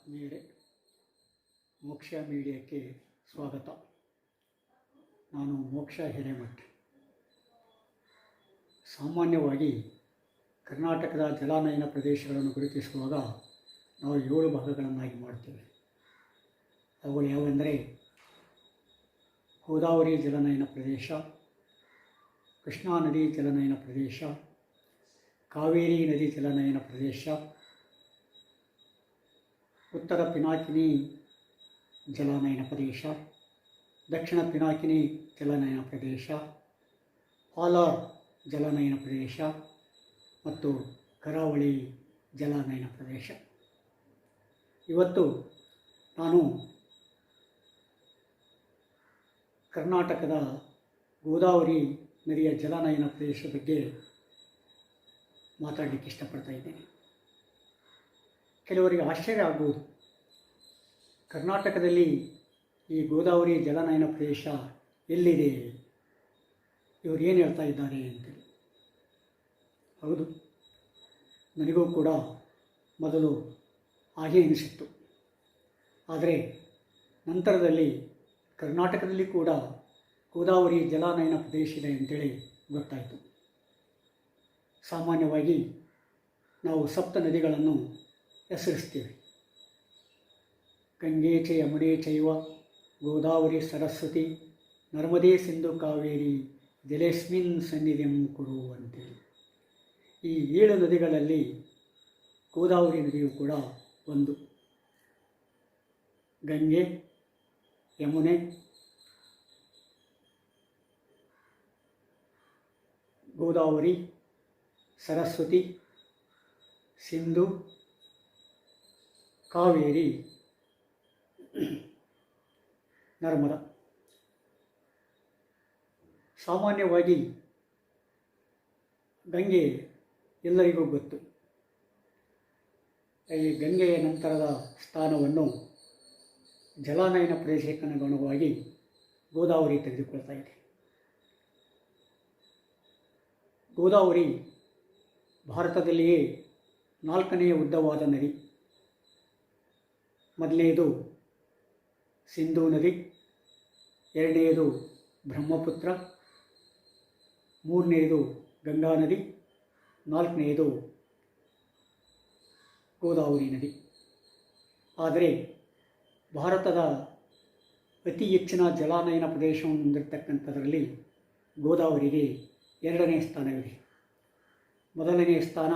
ಆತ್ಮೀಯರೇ, ಮೋಕ್ಷ ಮೀಡಿಯಾಕ್ಕೆ ಸ್ವಾಗತ. ನಾನು ಮೋಕ್ಷ ಹಿರೇಮಠ್. ಸಾಮಾನ್ಯವಾಗಿ ಕರ್ನಾಟಕದ ಜಲಾನಯನ ಪ್ರದೇಶಗಳನ್ನು ಗುರುತಿಸುವಾಗ ನಾವು 7 ಭಾಗಗಳನ್ನಾಗಿ ಮಾಡ್ತೇವೆ. ಅವುಗಳು ಯಾವೆಂದರೆ ಗೋದಾವರಿ ಜಲನಯನ ಪ್ರದೇಶ, ಕೃಷ್ಣಾ ನದಿ ಜಲನಯನ ಪ್ರದೇಶ, ಕಾವೇರಿ ನದಿ ಜಲನಯನ ಪ್ರದೇಶ, ಉತ್ತರ ಪಿನಾಕಿನಿ ಜಲನಯನ ಪ್ರದೇಶ, ದಕ್ಷಿಣ ಪಿನಾಕಿನಿ ಜಲನಯನ ಪ್ರದೇಶ, ಪಾಲಾರ್ ಜಲನಯನ ಪ್ರದೇಶ ಮತ್ತು ಕರಾವಳಿ ಜಲನಯನ ಪ್ರದೇಶ. ಇವತ್ತು ನಾನು ಕರ್ನಾಟಕದ ಗೋದಾವರಿ ನದಿಯ ಜಲನಯನ ಪ್ರದೇಶದ ಬಗ್ಗೆ ಮಾತಾಡಲಿಕ್ಕೆ ಇಷ್ಟಪಡ್ತಾ ಇದ್ದೇನೆ. ಕೆಲವರಿಗೆ ಆಶ್ಚರ್ಯ ಆಗ್ಬೋದು, ಕರ್ನಾಟಕದಲ್ಲಿ ಈ ಗೋದಾವರಿ ಜಲನಯನ ಪ್ರದೇಶ ಎಲ್ಲಿದೆ, ಇವರು ಏನು ಹೇಳ್ತಾ ಇದ್ದಾರೆ ಅಂತೇಳಿ. ಹೌದು, ನನಗೂ ಕೂಡ ಮೊದಲು ಹಾಗೆ ಅನಿಸಿತ್ತು. ಆದರೆ ನಂತರದಲ್ಲಿ ಕರ್ನಾಟಕದಲ್ಲಿ ಕೂಡ ಗೋದಾವರಿ ಜಲನಯನ ಪ್ರದೇಶ ಇದೆ ಅಂತೇಳಿ ಗೊತ್ತಾಯಿತು. ಸಾಮಾನ್ಯವಾಗಿ ನಾವು ಸಪ್ತ ನದಿಗಳನ್ನು ಹೆಸರಿಸ್ತೀವಿ. ಗಂಗೆ ಚ ಯಮುನೆ ಚೈವ ಗೋದಾವರಿ ಸರಸ್ವತಿ ನರ್ಮದೇ ಸಿಂಧು ಕಾವೇರಿ ಜಲೇಸ್ಮಿನ್ ಸನ್ನಿಧಿಂ ಕುರು ಅಂತೇಳಿ. ಈ 7 ನದಿಗಳಲ್ಲಿ ಗೋದಾವರಿ ನದಿಯು ಕೂಡ ಒಂದು. ಗಂಗೆ, ಯಮುನೆ, ಗೋದಾವರಿ, ಸರಸ್ವತಿ, ಸಿಂಧು, ಕಾವೇರಿ, ನರ್ಮದಾ. ಸಾಮಾನ್ಯವಾಗಿ ಗಂಗೆ ಎಲ್ಲರಿಗೂ ಗೊತ್ತು. ಈ ಗಂಗೆಯ ನಂತರದ ಸ್ಥಾನವನ್ನು ಜಲಾನಯನ ಪ್ರದೇಶಕ್ಕೆ ಅನುಗುಣವಾಗಿ ಗೋದಾವರಿ ತೆಗೆದುಕೊಳ್ತಾ ಇದೆ. ಗೋದಾವರಿ ಭಾರತದಲ್ಲಿಯೇ 4ನೆಯ ಉದ್ದವಾದ ನದಿ. ಮೊದಲನೆಯದು ಸಿಂಧೂ ನದಿ, 2ನೇದು ಬ್ರಹ್ಮಪುತ್ರ, 3ನೇದು ಗಂಗಾ ನದಿ, 4ನೇದು ಗೋದಾವರಿ ನದಿ. ಆದರೆ ಭಾರತದ ಅತಿ ಹೆಚ್ಚಿನ ಜಲಾನಯನ ಪ್ರದೇಶವನ್ನು ಹೊಂದಿರತಕ್ಕಂಥದ್ರಲ್ಲಿ ಗೋದಾವರಿಗೆ 2ನೇ ಸ್ಥಾನವಿದೆ. ಮೊದಲನೇ ಸ್ಥಾನ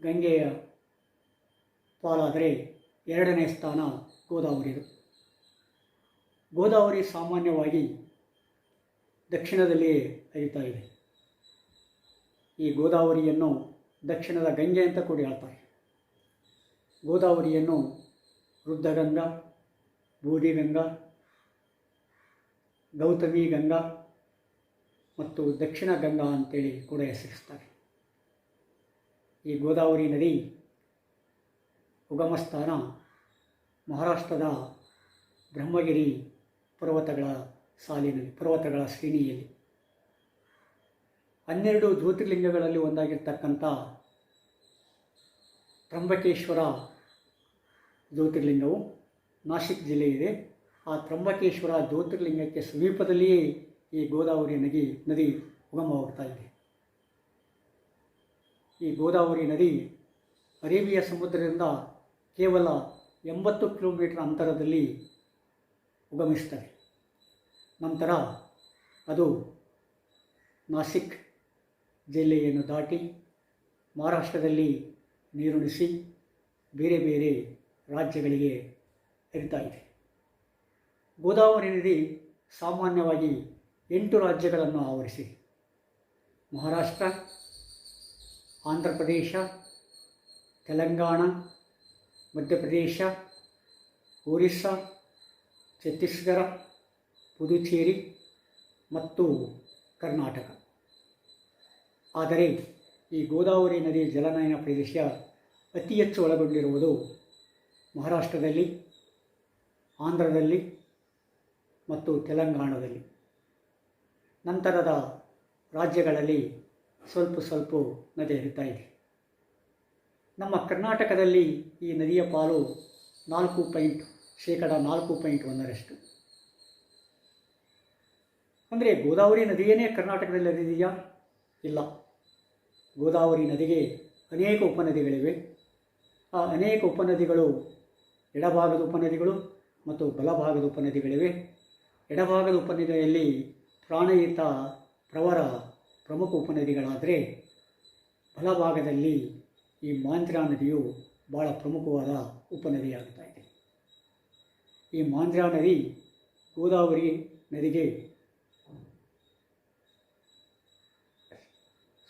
ಗಂಗೆಯ ಪಾಲಾದರೆ 2ನೇ ಸ್ಥಾನ ಗೋದಾವರಿದು. ಗೋದಾವರಿ ಸಾಮಾನ್ಯವಾಗಿ ದಕ್ಷಿಣದಲ್ಲಿಯೇ ಹರಿತಾ ಇದೆ. ಈ ಗೋದಾವರಿಯನ್ನು ದಕ್ಷಿಣದ ಗಂಗೆ ಅಂತ ಕೂಡ ಹೇಳ್ತಾರೆ. ಗೋದಾವರಿಯನ್ನು ವೃದ್ಧಗಂಗಾ, ಬೂದಿಗಂಗಾ, ಗೌತಮಿ ಗಂಗಾ ಮತ್ತು ದಕ್ಷಿಣ ಗಂಗಾ ಅಂತೇಳಿ ಕೂಡ ಹೆಸರಿಸ್ತಾರೆ. ಈ ಗೋದಾವರಿ ನದಿ ಉಗಮ ಸ್ಥಾನ ಮಹಾರಾಷ್ಟ್ರದ ಬ್ರಹ್ಮಗಿರಿ ಪರ್ವತಗಳ ಶ್ರೇಣಿಯಲ್ಲಿ. 12 ಜ್ಯೋತಿರ್ಲಿಂಗಗಳಲ್ಲಿ ಒಂದಾಗಿರ್ತಕ್ಕಂಥ ತ್ರಂಬಕೇಶ್ವರ ಜ್ಯೋತಿರ್ಲಿಂಗವು ನಾಸಿಕ್ ಜಿಲ್ಲೆಯಿದೆ. ಆ ತ್ರಂಬಕೇಶ್ವರ ಜ್ಯೋತಿರ್ಲಿಂಗಕ್ಕೆ ಸಮೀಪದಲ್ಲಿಯೇ ಈ ಗೋದಾವರಿ ನದಿ ಉಗಮವಾಗ್ತಾ ಇದೆ. ಈ ಗೋದಾವರಿ ನದಿ ಅರೇಬಿಯಾ ಸಮುದ್ರದಿಂದ ಕೇವಲ 80 ಕಿಲೋಮೀಟರ್ ಅಂತರದಲ್ಲಿ ಉಗಮಿಸ್ತದೆ. ನಂತರ ಅದು ನಾಸಿಕ್ ಜಿಲ್ಲೆಯನ್ನು ದಾಟಿ ಮಹಾರಾಷ್ಟ್ರದಲ್ಲಿ ನೀರುಣಿಸಿ ಬೇರೆ ಬೇರೆ ರಾಜ್ಯಗಳಿಗೆ ಹರಿತಾ ಇದೆ. ಗೋದಾವರಿ ನದಿ ಸಾಮಾನ್ಯವಾಗಿ 8 ರಾಜ್ಯಗಳನ್ನು ಆವರಿಸಿದೆ. ಮಹಾರಾಷ್ಟ್ರ, ಆಂಧ್ರ ಪ್ರದೇಶ, ತೆಲಂಗಾಣ, ಮಧ್ಯಪ್ರದೇಶ, ಒರಿಸ್ಸಾ, ಛತ್ತೀಸ್ಗಢ, ಪುದುಚೇರಿ ಮತ್ತು ಕರ್ನಾಟಕ. ಆದರೆ ಈ ಗೋದಾವರಿ ನದಿ ಜಲನಯನ ಪ್ರದೇಶ ಅತಿ ಹೆಚ್ಚು ಒಳಗೊಂಡಿರುವುದು ಮಹಾರಾಷ್ಟ್ರದಲ್ಲಿ, ಆಂಧ್ರದಲ್ಲಿ ಮತ್ತು ತೆಲಂಗಾಣದಲ್ಲಿ. ನಂತರದ ರಾಜ್ಯಗಳಲ್ಲಿ ಸ್ವಲ್ಪ ನದಿ ಹರಿತಾ ಇದೆ. ನಮ್ಮ ಕರ್ನಾಟಕದಲ್ಲಿ ಈ ನದಿಯ ಪಾಲು 4.1%. ಅಂದರೆ ಗೋದಾವರಿ ನದಿಯೇ ಕರ್ನಾಟಕದಲ್ಲಿ ಹರಿದಿದೆಯಾ? ಇಲ್ಲ. ಗೋದಾವರಿ ನದಿಗೆ ಅನೇಕ ಉಪನದಿಗಳಿವೆ. ಆ ಅನೇಕ ಉಪನದಿಗಳು ಎಡಭಾಗದ ಉಪನದಿಗಳು ಮತ್ತು ಬಲಭಾಗದ ಉಪನದಿಗಳಿವೆ. ಎಡಭಾಗದ ಉಪನದಿಯಲ್ಲಿ ಪ್ರಾಣಹಿತ, ಪ್ರವರ ಪ್ರಮುಖ ಉಪನದಿಗಳಾದರೆ, ಬಲಭಾಗದಲ್ಲಿ ಈ ಮಾಂಜ್ರಾ ನದಿಯು ಭಾಳ ಪ್ರಮುಖವಾದ ಉಪನದಿಯಾಗ್ತಾ ಇದೆ. ಈ ಮಾಂಜ್ರಾ ನದಿ ಗೋದಾವರಿ ನದಿಗೆ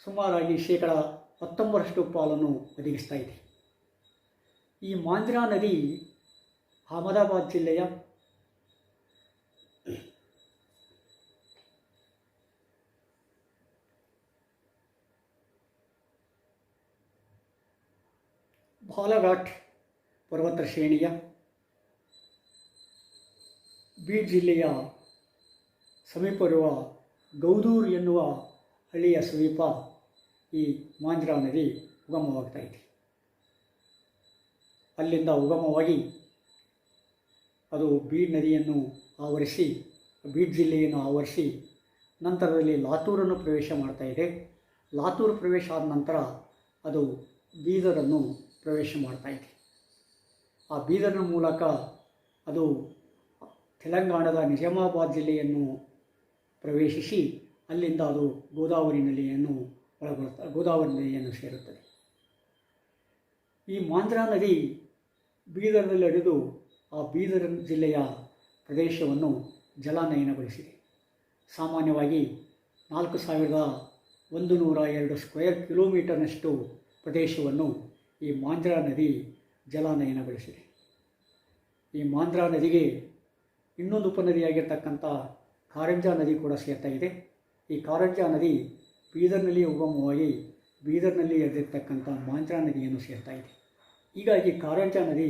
ಸುಮಾರಾಗಿ 19% ಪಾಲನ್ನು ಒದಗಿಸ್ತಾ ಇದೆ. ಈ ಮಾಂಜ್ರಾ ನದಿ ಅಹಮದಾಬಾದ್ ಜಿಲ್ಲೆಯ ಬಾಲಾಘಾಟ್ ಪರ್ವತ ಶ್ರೇಣಿಯ ಬೀಡ್ ಜಿಲ್ಲೆಯ ಸಮೀಪವಿರುವ ಗೌದೂರ್ ಎನ್ನುವ ಹಳ್ಳಿಯ ಸಮೀಪ ಈ ಮಾಂಜ್ರಾ ನದಿ ಉಗಮವಾಗ್ತಾ ಇದೆ. ಅಲ್ಲಿಂದ ಉಗಮವಾಗಿ ಅದು ಬೀಡ್ ನದಿಯನ್ನು ಆವರಿಸಿ, ಬೀಡ್ ಜಿಲ್ಲೆಯನ್ನು ಆವರಿಸಿ ನಂತರದಲ್ಲಿ ಲಾತೂರನ್ನು ಪ್ರವೇಶ ಮಾಡ್ತಾ ಇದೆ. ಲಾತೂರು ಪ್ರವೇಶ ಆದ ನಂತರ ಅದು ಬೀದರನ್ನು ಪ್ರವೇಶ ಮಾಡ್ತಾ ಇದೆ. ಆ ಬೀದರ್ನ ಮೂಲಕ ಅದು ತೆಲಂಗಾಣದ ನಿಜಾಮಾಬಾದ್ ಜಿಲ್ಲೆಯನ್ನು ಪ್ರವೇಶಿಸಿ ಅಲ್ಲಿಂದ ಅದು ಗೋದಾವರಿ ನದಿಯನ್ನು ಸೇರುತ್ತದೆ. ಈ ಮಾಂಜ್ರಾ ನದಿ ಬೀದರ್ನಲ್ಲಿ ಹರಿದು ಆ ಬೀದರ್ ಜಿಲ್ಲೆಯ ಪ್ರದೇಶವನ್ನು ಜಲಾನಯನಗೊಳಿಸಿದೆ. ಸಾಮಾನ್ಯವಾಗಿ 4102 ಸ್ಕ್ವೇರ್ ಕಿಲೋಮೀಟರ್ನಷ್ಟು ಪ್ರದೇಶವನ್ನು ಈ ಮಾಂಜ್ರಾ ನದಿ ಜಲಾನಯನಗೊಳಿಸಿದೆ. ಈ ಮಾಂಜ್ರಾ ನದಿಗೆ ಇನ್ನೊಂದು ಉಪನದಿಯಾಗಿರ್ತಕ್ಕಂಥ ಕಾರಂಜಾ ನದಿ ಕೂಡ ಸೇರ್ತಾ ಇದೆ. ಈ ಕಾರಂಜಾ ನದಿ ಬೀದರ್ನಲ್ಲಿ ಉಗಮವಾಗಿ ಬೀದರ್ನಲ್ಲಿ ಹರಿದಿರ್ತಕ್ಕಂಥ ಮಾಂಜ್ರಾ ನದಿಯನ್ನು ಸೇರ್ತಾ ಇದೆ. ಹೀಗಾಗಿ ಕಾರಂಜಾ ನದಿ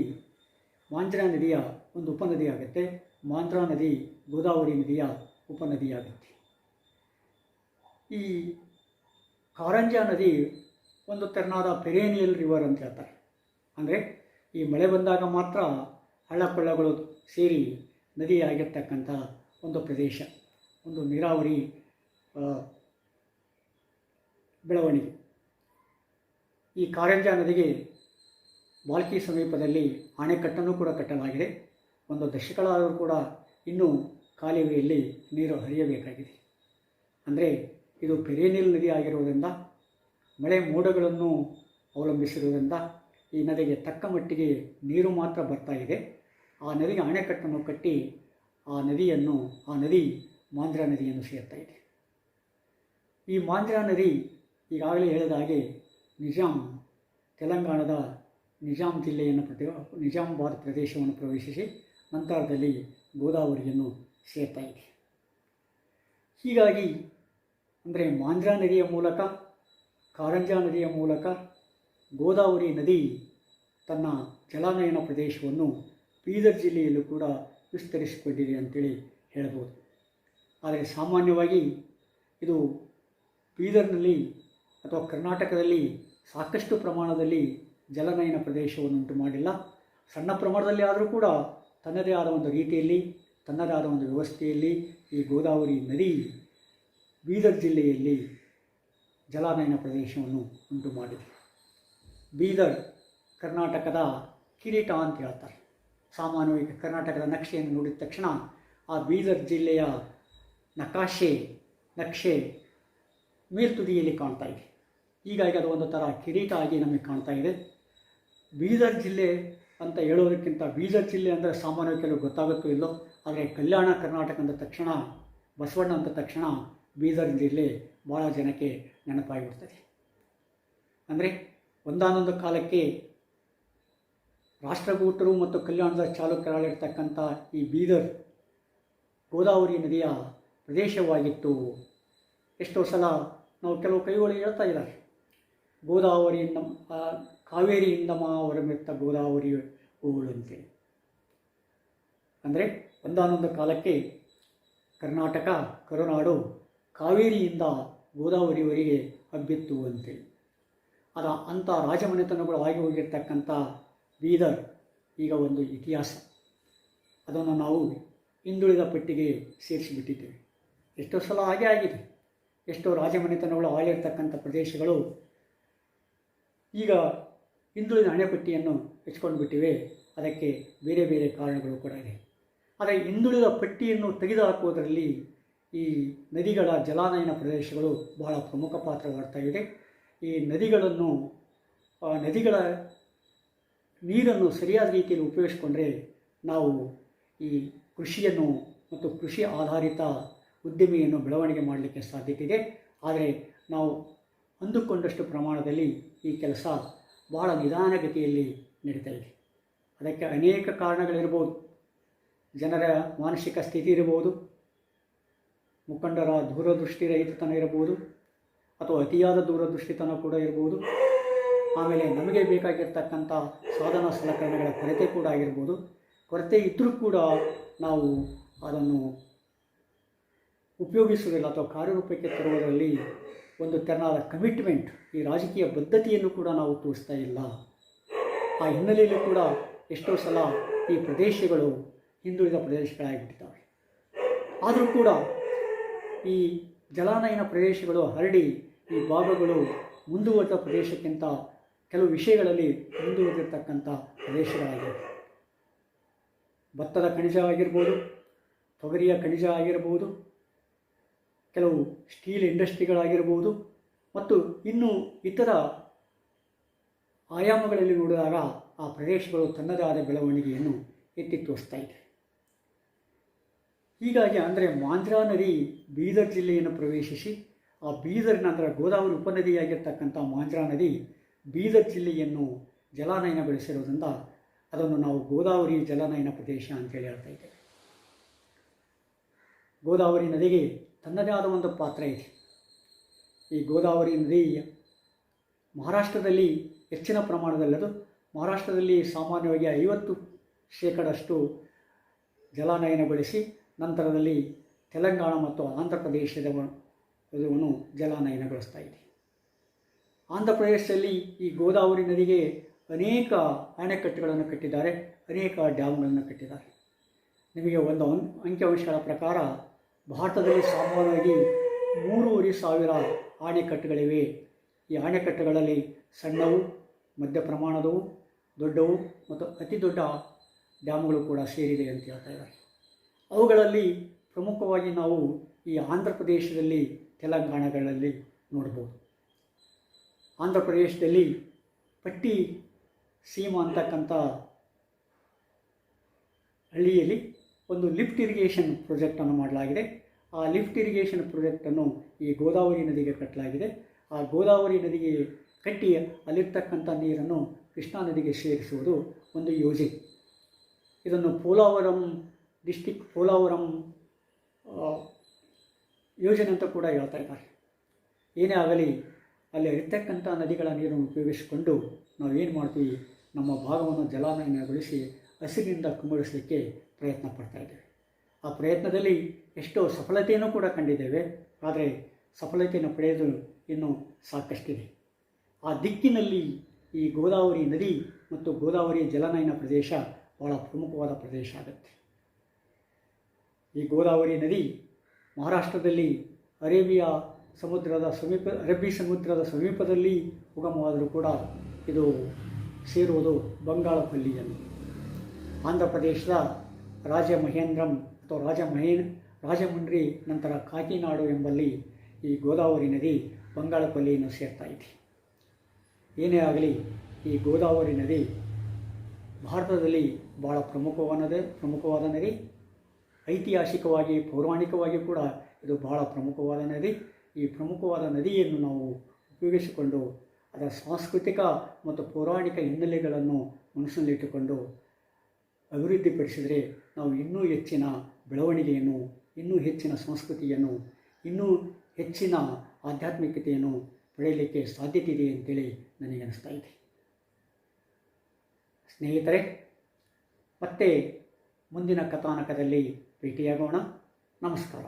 ಮಾಂಜ್ರಾ ನದಿಯ ಒಂದು ಉಪನದಿಯಾಗುತ್ತೆ. ಮಾಂಜ್ರಾ ನದಿ ಗೋದಾವರಿ ನದಿಯ ಉಪನದಿಯಾಗುತ್ತೆ. ಈ ಕಾರಂಜಾ ನದಿ ಒಂದು ತೆರನಾದ ಪೆರೇನಿಯಲ್ ರಿವರ್ ಅಂತ ಹೇಳ್ತಾರೆ. ಅಂದರೆ ಈ ಮಳೆ ಬಂದಾಗ ಮಾತ್ರ ಹಳ್ಳಕೊಳ್ಳಗಳು ಸೇರಿ ನದಿಯಾಗಿರ್ತಕ್ಕಂಥ ಒಂದು ಪ್ರದೇಶ, ಒಂದು ನೀರಾವರಿ ಬೆಳವಣಿಗೆ. ಈ ಕಾರಂಜಾ ನದಿಗೆ ಬಾಲ್ಕಿ ಸಮೀಪದಲ್ಲಿ ಅಣೆಕಟ್ಟನ್ನು ಕೂಡ ಕಟ್ಟಲಾಗಿದೆ. ಒಂದು ದಶಕಗಳಾದರೂ ಕೂಡ ಇನ್ನೂ ಕಾಲುವೆಯಲ್ಲಿ ನೀರು ಹರಿಯಬೇಕಾಗಿದೆ. ಅಂದರೆ ಇದು ಪೆರೇನಿಯಲ್ ನದಿ ಆಗಿರುವುದರಿಂದ, ಮಳೆ ಮೋಡಗಳನ್ನು ಅವಲಂಬಿಸಿರುವುದರಿಂದ ಈ ನದಿಗೆ ತಕ್ಕ ಮಟ್ಟಿಗೆ ನೀರು ಮಾತ್ರ ಬರ್ತಾ ಇದೆ. ಆ ನದಿಗೆ ಅಣೆಕಟ್ಟನ್ನು ಕಟ್ಟಿ ಆ ನದಿ ಮಾಂಜ್ರಾ ನದಿಯನ್ನು ಸೇರ್ತಾ ಇದೆ. ಈ ಮಾಂಜ್ರಾ ನದಿ ಈಗಾಗಲೇ ಹೇಳಿದ ಹಾಗೆ ತೆಲಂಗಾಣದ ನಿಜಾಮಾಬಾದ್ ಪ್ರದೇಶವನ್ನು ಪ್ರವೇಶಿಸಿ ನಂತರದಲ್ಲಿ ಗೋದಾವರಿಯನ್ನು ಸೇರ್ತಾ ಇದೆ. ಹೀಗಾಗಿ ಅಂದರೆ ಮಾಂಜ್ರಾ ನದಿಯ ಮೂಲಕ, ಕಾರಂಜಾ ನದಿಯ ಮೂಲಕ ಗೋದಾವರಿ ನದಿ ತನ್ನ ಜಲಾನಯನ ಪ್ರದೇಶವನ್ನು ಬೀದರ್ ಜಿಲ್ಲೆಯಲ್ಲೂ ಕೂಡ ವಿಸ್ತರಿಸಿಕೊಂಡಿದೆ ಅಂತೇಳಿ ಹೇಳ್ಬೋದು. ಆದರೆ ಸಾಮಾನ್ಯವಾಗಿ ಇದು ಬೀದರ್ನಲ್ಲಿ ಅಥವಾ ಕರ್ನಾಟಕದಲ್ಲಿ ಸಾಕಷ್ಟು ಪ್ರಮಾಣದಲ್ಲಿ ಜಲನಯನ ಪ್ರದೇಶವನ್ನು ಉಂಟು ಮಾಡಿಲ್ಲ. ಸಣ್ಣ ಪ್ರಮಾಣದಲ್ಲಿ ಆದರೂ ಕೂಡ ತನ್ನದೇ ಆದ ಒಂದು ರೀತಿಯಲ್ಲಿ, ತನ್ನದೇ ಆದ ಒಂದು ವ್ಯವಸ್ಥೆಯಲ್ಲಿ ಈ ಗೋದಾವರಿ ನದಿ ಬೀದರ್ ಜಿಲ್ಲೆಯಲ್ಲಿ ಜಲಾನಯನ ಪ್ರದೇಶವನ್ನು ಉಂಟು ಮಾಡಿದೆ. ಬೀದರ್ ಕರ್ನಾಟಕದ ಕಿರೀಟ ಅಂತ ಹೇಳ್ತಾರೆ. ಸಾಮಾನ್ಯವಾಗಿ ಕರ್ನಾಟಕದ ನಕ್ಷೆಯನ್ನು ನೋಡಿದ ತಕ್ಷಣ ಆ ಬೀದರ್ ಜಿಲ್ಲೆಯ ನಕ್ಷೆ ಮೇಲ್ತುದಿಯಲ್ಲಿ ಕಾಣ್ತಾ ಇದೆ. ಹೀಗಾಗಿ ಅದು ಒಂದು ಥರ ಕಿರೀಟ ಆಗಿ ನಮಗೆ ಕಾಣ್ತಾ ಇದೆ. ಬೀದರ್ ಜಿಲ್ಲೆ ಅಂತ ಹೇಳೋದಕ್ಕಿಂತ ಬೀದರ್ ಜಿಲ್ಲೆ ಅಂದರೆ ಸಾಮಾನ್ಯವಾಗಿ ಕೆಲವು ಗೊತ್ತಾಗುತ್ತೋ ಇಲ್ಲೋ, ಆದರೆ ಕಲ್ಯಾಣ ಕರ್ನಾಟಕ ಅಂದ ತಕ್ಷಣ, ಬಸವಣ್ಣ ಅಂದ ತಕ್ಷಣ ಬೀದರ್ ಜಿಲ್ಲೆ ಭಾಳ ಜನಕ್ಕೆ ನೆನಪಾಗಿಬಿಡ್ತದೆ. ಅಂದರೆ ಒಂದಾನೊಂದು ಕಾಲಕ್ಕೆ ರಾಷ್ಟ್ರಕೂಟರು ಮತ್ತು ಕಲ್ಯಾಣದ ಚಾಲುಕ್ಯರಾಗಿರ್ತಕ್ಕಂಥ ಈ ಬೀದರ್ ಗೋದಾವರಿ ನದಿಯ ಪ್ರದೇಶವಾಗಿತ್ತು. ಎಷ್ಟೋ ಸಲ ನಾವು ಕೆಲವು ಕೈಗಳು ಹೇಳ್ತಾ ಇದ್ದಾರೆ, ಗೋದಾವರಿಯಿಂದ ಕಾವೇರಿಯಿಂದ ಹೊರಮಿತ್ತ ಗೋದಾವರಿ ಹೂಗಳಂತೇಳಿ. ಅಂದರೆ ಒಂದಾನೊಂದು ಕಾಲಕ್ಕೆ ಕರ್ನಾಟಕ ಕರುನಾಡು ಕಾವೇರಿಯಿಂದ ಗೋದಾವರಿವರೆಗೆ ಹಬ್ಬಿತ್ತು ಅಂತೇಳಿ. ಅಂಥ ರಾಜಮನೆತನಗಳು ಆಗಿ ಹೋಗಿರ್ತಕ್ಕಂಥ ಬೀದರ್ ಈಗ ಒಂದು ಇತಿಹಾಸ. ಅದನ್ನು ನಾವು ಹಿಂದುಳಿದ ಪಟ್ಟಿಗೆ ಸೇರಿಸಿಬಿಟ್ಟಿದ್ದೇವೆ. ಎಷ್ಟೋ ಸಲ ಹಾಗೆ ಆಗಿದೆ. ಎಷ್ಟೋ ರಾಜಮನೆತನಗಳು ಆಳಿರ್ತಕ್ಕಂಥ ಪ್ರದೇಶಗಳು ಈಗ ಹಿಂದುಳಿದ ಹಣೆಪಟ್ಟಿಯನ್ನು ಹೆಚ್ಚಿಕೊಂಡು ಬಿಟ್ಟಿವೆ. ಅದಕ್ಕೆ ಬೇರೆ ಬೇರೆ ಕಾರಣಗಳು ಕೂಡ ಇದೆ. ಆದರೆ ಹಿಂದುಳಿದ ಪಟ್ಟಿಯನ್ನು ತೆಗೆದುಹಾಕುವುದರಲ್ಲಿ ಈ ನದಿಗಳ ಜಲಾನಯನ ಪ್ರದೇಶಗಳು ಬಹಳ ಪ್ರಮುಖ ಪಾತ್ರ ವಹಿಸ್ತಾ ಇದೆ. ಈ ನದಿಗಳ ನೀರನ್ನು ಸರಿಯಾದ ರೀತಿಯಲ್ಲಿ ಉಪಯೋಗಿಸಿಕೊಂಡ್ರೆ ನಾವು ಈ ಕೃಷಿಯನ್ನು ಮತ್ತು ಕೃಷಿ ಆಧಾರಿತ ಉದ್ಯಮಿಯನ್ನು ಬೆಳವಣಿಗೆ ಮಾಡಲಿಕ್ಕೆ ಸಾಧ್ಯತೆ ಇದೆ. ಆದರೆ ನಾವು ಅಂದುಕೊಂಡಷ್ಟು ಪ್ರಮಾಣದಲ್ಲಿ ಈ ಕೆಲಸ ಬಹಳ ನಿಧಾನಗತಿಯಲ್ಲಿ ನಡೀತಾ ಇದೆ. ಅದಕ್ಕೆ ಅನೇಕ ಕಾರಣಗಳಿರ್ಬೋದು. ಜನರ ಮಾನಸಿಕ ಸ್ಥಿತಿ ಇರಬಹುದು, ಮುಖಂಡರ ದೂರದೃಷ್ಟಿರಹಿತತನ ಇರಬಹುದು, ಅಥವಾ ಅತಿಯಾದ ದೂರದೃಷ್ಟಿತನ ಕೂಡ ಇರ್ಬೋದು. ಆಮೇಲೆ ನಮಗೆ ಬೇಕಾಗಿರ್ತಕ್ಕಂಥ ಸಾಧನ ಸಲಕರಣೆಗಳ ಕೊರತೆ ಕೂಡ ಆಗಿರ್ಬೋದು. ಕೊರತೆ ಇದ್ದರೂ ಕೂಡ ನಾವು ಅದನ್ನು ಉಪಯೋಗಿಸುವುದಿಲ್ಲ ಅಥವಾ ಕಾರ್ಯರೂಪಕ್ಕೆ ತರುವುದರಲ್ಲಿ ಒಂದು ತೆರನಾದ ಕಮಿಟ್ಮೆಂಟ್, ಈ ರಾಜಕೀಯ ಬದ್ಧತೆಯನ್ನು ಕೂಡ ನಾವು ತೋರಿಸ್ತಾ ಇಲ್ಲ. ಆ ಹಿನ್ನೆಲೆಯಲ್ಲಿ ಕೂಡ ಎಷ್ಟೋ ಸಲ ಈ ಪ್ರದೇಶಗಳು ಹಿಂದುಳಿದ ಪ್ರದೇಶಗಳಾಗಿಬಿಟ್ಟಿದ್ದಾವೆ. ಆದರೂ ಕೂಡ ಈ ಜಲಾನಯನ ಪ್ರದೇಶಗಳು ಹರಡಿ ಈ ಭಾಗಗಳು ಮುಂದುವರೆದ ಪ್ರದೇಶಕ್ಕಿಂತ ಕೆಲವು ವಿಷಯಗಳಲ್ಲಿ ಮುಂದುವರೆದಿರ್ತಕ್ಕಂಥ ಪ್ರದೇಶಗಳಾಗಿವೆ. ಭತ್ತದ ಖನಿಜ ಆಗಿರ್ಬೋದು, ತೊಗರಿಯ ಖನಿಜ ಆಗಿರ್ಬೋದು, ಕೆಲವು ಸ್ಟೀಲ್ ಇಂಡಸ್ಟ್ರಿಗಳಾಗಿರ್ಬೋದು, ಮತ್ತು ಇನ್ನೂ ಇತರ ಆಯಾಮಗಳಲ್ಲಿ ನೋಡಿದಾಗ ಆ ಪ್ರದೇಶಗಳು ತನ್ನದೇ ಆದ ಬೆಳವಣಿಗೆಯನ್ನು ಎತ್ತಿ ತೋರಿಸ್ತಾ ಇದೆ. ಹೀಗಾಗಿ ಅಂದರೆ ಮಾಂಜ್ರಾ ನದಿ ಬೀದರ್ ಜಿಲ್ಲೆಯನ್ನು ಪ್ರವೇಶಿಸಿ ಆ ಬೀದರ್ನ ಅಂದರೆ ಗೋದಾವರಿ ಉಪನದಿಯಾಗಿರ್ತಕ್ಕಂಥ ಮಾಂಜ್ರಾ ನದಿ ಬೀದರ್ ಜಿಲ್ಲೆಯನ್ನು ಜಲಾನಯನಗೊಳಿಸಿರೋದ್ರಿಂದ ಅದನ್ನು ನಾವು ಗೋದಾವರಿ ಜಲಾನಯನ ಪ್ರದೇಶ ಅಂತೇಳಿ ಹೇಳ್ತಾ ಇದ್ದೇವೆ. ಗೋದಾವರಿ ನದಿಗೆ ತನ್ನದೇ ಆದ ಒಂದು ಪಾತ್ರ ಇದೆ. ಈ ಗೋದಾವರಿ ನದಿ ಮಹಾರಾಷ್ಟ್ರದಲ್ಲಿ ಹೆಚ್ಚಿನ ಪ್ರಮಾಣದಲ್ಲದು. ಮಹಾರಾಷ್ಟ್ರದಲ್ಲಿ ಸಾಮಾನ್ಯವಾಗಿ 50% ಜಲಾನಯನಗೊಳಿಸಿ ನಂತರದಲ್ಲಿ ತೆಲಂಗಾಣ ಮತ್ತು ಆಂಧ್ರ ಪ್ರದೇಶದವನ್ನು ಜಲಾನಯನಗೊಳಿಸ್ತಾ ಇದೆ. ಆಂಧ್ರ ಪ್ರದೇಶದಲ್ಲಿ ಈ ಗೋದಾವರಿ ನದಿಗೆ ಅನೇಕ ಅಣೆಕಟ್ಟುಗಳನ್ನು ಕಟ್ಟಿದ್ದಾರೆ, ಅನೇಕ ಡ್ಯಾಮ್ಗಳನ್ನು ಕಟ್ಟಿದ್ದಾರೆ. ನಿಮಗೆ ಒಂದು ಅಂಕಿಅಂಶಗಳ ಪ್ರಕಾರ ಭಾರತದಲ್ಲಿ ಸಾಮಾನ್ಯವಾಗಿ 3,500 ಅಣೆಕಟ್ಟುಗಳಿವೆ. ಈ ಅಣೆಕಟ್ಟುಗಳಲ್ಲಿ ಸಣ್ಣವು, ಮಧ್ಯ ಪ್ರಮಾಣದವು, ದೊಡ್ಡವು ಮತ್ತು ಅತಿ ದೊಡ್ಡ ಡ್ಯಾಮ್ಗಳು ಕೂಡ ಸೇರಿದೆ ಅಂತ ಹೇಳ್ತಾ ಇದ್ದಾರೆ. ಅವುಗಳಲ್ಲಿ ಪ್ರಮುಖವಾಗಿ ನಾವು ಈ ಆಂಧ್ರ ಪ್ರದೇಶದಲ್ಲಿ, ತೆಲಂಗಾಣಗಳಲ್ಲಿ ನೋಡ್ಬೋದು. ಆಂಧ್ರ ಪ್ರದೇಶದಲ್ಲಿ ಪಟ್ಟಿ ಸೀಮಾ ಅಂತಕ್ಕಂಥ ಹಳ್ಳಿಯಲ್ಲಿ ಒಂದು ಲಿಫ್ಟ್ ಇರಿಗೇಷನ್ ಪ್ರಾಜೆಕ್ಟನ್ನು ಮಾಡಲಾಗಿದೆ. ಆ ಲಿಫ್ಟ್ ಇರಿಗೇಷನ್ ಪ್ರಾಜೆಕ್ಟನ್ನು ಈ ಗೋದಾವರಿ ನದಿಗೆ ಕಟ್ಟಲಾಗಿದೆ. ಆ ಗೋದಾವರಿ ನದಿಗೆ ಕಟ್ಟಿ ಅಲ್ಲಿರ್ತಕ್ಕಂಥ ನೀರನ್ನು ಕೃಷ್ಣಾ ನದಿಗೆ ಸೇರಿಸುವುದು ಒಂದು ಯೋಜನೆ. ಇದನ್ನು ಪೋಲಾವರಂ ಡಿಸ್ಟಿಕ್ ಪೋಲಾವರಂ ಯೋಜನೆ ಅಂತ ಕೂಡ ಹೇಳ್ತಾ ಇದ್ದಾರೆ. ಏನೇ ಆಗಲಿ ಅಲ್ಲಿ ಇರ್ತಕ್ಕಂಥ ನದಿಗಳ ನೀರನ್ನು ಉಪಯೋಗಿಸಿಕೊಂಡು ನಾವು ಏನು ಮಾಡ್ತೀವಿ, ನಮ್ಮ ಭಾಗವನ್ನು ಜಲಾನಯನಗೊಳಿಸಿ ಹಸಿರಿನಿಂದ ಕುಂಬಳಿಸಲಿಕ್ಕೆ ಪ್ರಯತ್ನ ಪಡ್ತಾಯಿದ್ದೇವೆ. ಆ ಪ್ರಯತ್ನದಲ್ಲಿ ಎಷ್ಟೋ ಸಫಲತೆಯನ್ನು ಕೂಡ ಕಂಡಿದ್ದೇವೆ. ಆದರೆ ಸಫಲತೆಯನ್ನು ಪಡೆಯೋದು ಇನ್ನೂ ಸಾಕಷ್ಟಿದೆ. ಆ ದಿಕ್ಕಿನಲ್ಲಿ ಈ ಗೋದಾವರಿ ನದಿ ಮತ್ತು ಗೋದಾವರಿ ಜಲಾನಯನ ಪ್ರದೇಶ ಬಹಳ ಪ್ರಮುಖವಾದ ಪ್ರದೇಶ ಆಗುತ್ತೆ. ಈ ಗೋದಾವರಿ ನದಿ ಮಹಾರಾಷ್ಟ್ರದಲ್ಲಿ ಅರಬ್ಬಿ ಸಮುದ್ರದ ಸಮೀಪದಲ್ಲಿ ಉಗಮವಾದರೂ ಕೂಡ ಇದು ಸೇರುವುದು ಬಂಗಾಳಕೊಲ್ಲಿಯಲ್ಲಿ. ಆಂಧ್ರ ಪ್ರದೇಶದ ರಾಜಮಹೇಂದ್ರಂ ಅಥವಾ ರಾಜಮುಂಡ್ರಿ ನಂತರ ಕಾಕಿನಾಡು ಎಂಬಲ್ಲಿ ಈ ಗೋದಾವರಿ ನದಿ ಬಂಗಾಳಕೊಲ್ಲಿಯನ್ನು ಸೇರ್ತಾ ಇದೆ. ಏನೇ ಆಗಲಿ ಈ ಗೋದಾವರಿ ನದಿ ಭಾರತದಲ್ಲಿ ಭಾಳ ಪ್ರಮುಖವಾದ ನದಿ. ಐತಿಹಾಸಿಕವಾಗಿ ಪೌರಾಣಿಕವಾಗಿ ಕೂಡ ಇದು ಬಹಳ ಪ್ರಮುಖವಾದ ನದಿ. ಈ ಪ್ರಮುಖವಾದ ನದಿಯನ್ನು ನಾವು ಉಪಯೋಗಿಸಿಕೊಂಡು ಅದರ ಸಾಂಸ್ಕೃತಿಕ ಮತ್ತು ಪೌರಾಣಿಕ ಹಿನ್ನೆಲೆಗಳನ್ನು ಮನಸ್ಸಿನಲ್ಲಿಟ್ಟುಕೊಂಡು ಅಭಿವೃದ್ಧಿಪಡಿಸಿದರೆ ನಾವು ಇನ್ನೂ ಹೆಚ್ಚಿನ ಬೆಳವಣಿಗೆಯನ್ನು, ಇನ್ನೂ ಹೆಚ್ಚಿನ ಸಂಸ್ಕೃತಿಯನ್ನು, ಇನ್ನೂ ಹೆಚ್ಚಿನ ಆಧ್ಯಾತ್ಮಿಕತೆಯನ್ನು ಪಡೆಯಲಿಕ್ಕೆ ಸಾಧ್ಯತೆ ಇದೆ ಅಂತೇಳಿ ನನಗೆ ಅನಿಸ್ತಾ ಇದೆ. ಸ್ನೇಹಿತರೆ, ಮತ್ತೆ ಮುಂದಿನ ಕಥಾನಕದಲ್ಲಿ ಭೇಟಿಯಾಗೋಣ. ನಮಸ್ಕಾರ.